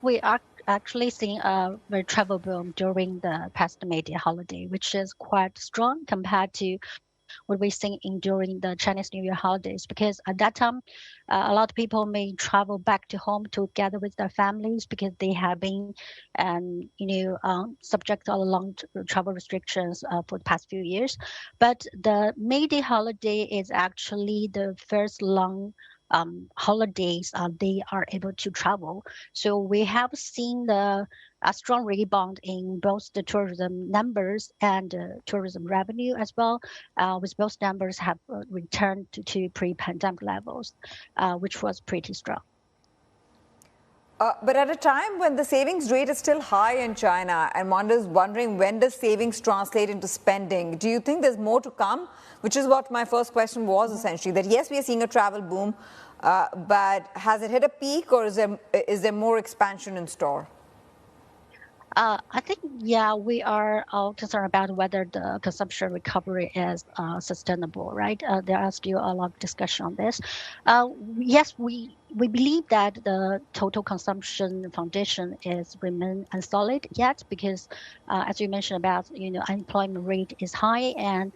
We are actually seeing a very travel boom during the past media holiday, which is quite strong compared to what we're seeing during the Chinese New Year holidays. Because at that time, a lot of people may travel back to home together with their families because they have been, subject to all along to travel restrictions for the past few years. But the May Day holiday is actually the first long holidays they are able to travel. So we have seen a strong rebound in both the tourism numbers and tourism revenue as well, with both numbers have returned to pre-pandemic levels, which was pretty strong. But at a time when the savings rate is still high in China, and one is wondering when does savings translate into spending? Do you think there's more to come? Which is what my first question was essentially, that yes, we are seeing a travel boom, but has it hit a peak, or is there more expansion in store? I think, yeah, we are all concerned about whether the consumption recovery is sustainable, right? There are still a lot of discussion on this. Yes, we believe that the total consumption foundation is remain unsolid yet because, as you mentioned about, unemployment rate is high and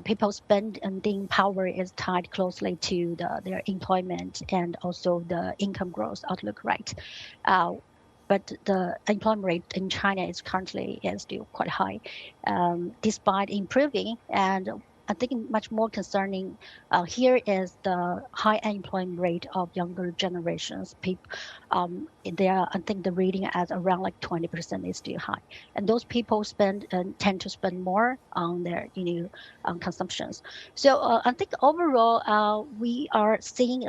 people's spending power is tied closely to their employment and also the income growth outlook, right? But the employment rate in China is currently still quite high, despite improving. And I think much more concerning here is the high unemployment rate of younger generations. People, I think the reading at around like 20% is still high, and those people tend to spend more on their consumptions. So I think overall we are seeing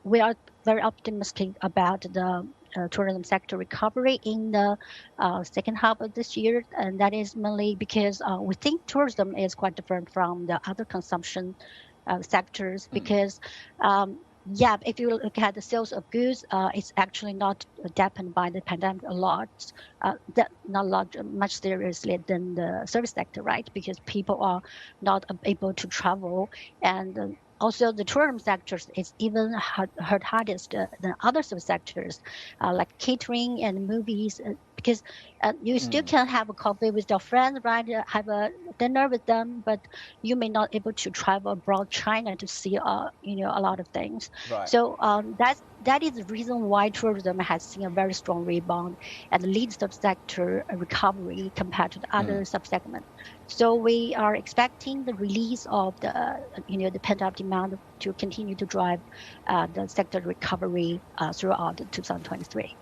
we are very optimistic about the tourism sector recovery in the second half of this year, and that is mainly because we think tourism is quite different from the other consumption sectors because. Yeah, if you look at the sales of goods, it's actually not dampened by the pandemic a lot, not a lot, much seriously than the service sector, right? Because people are not able to travel, and also the tourism sectors is even hurt hardest than other subsectors like catering and movies because you still can have a coffee with your friends, right? Have a dinner with them, but you may not able to travel abroad China to see a lot of things. Right. So that is the reason why tourism has seen a very strong rebound and lead subsector recovery compared to the other subsegments. So we are expecting the release of the pent-up demand to continue to drive the sector recovery throughout 2023.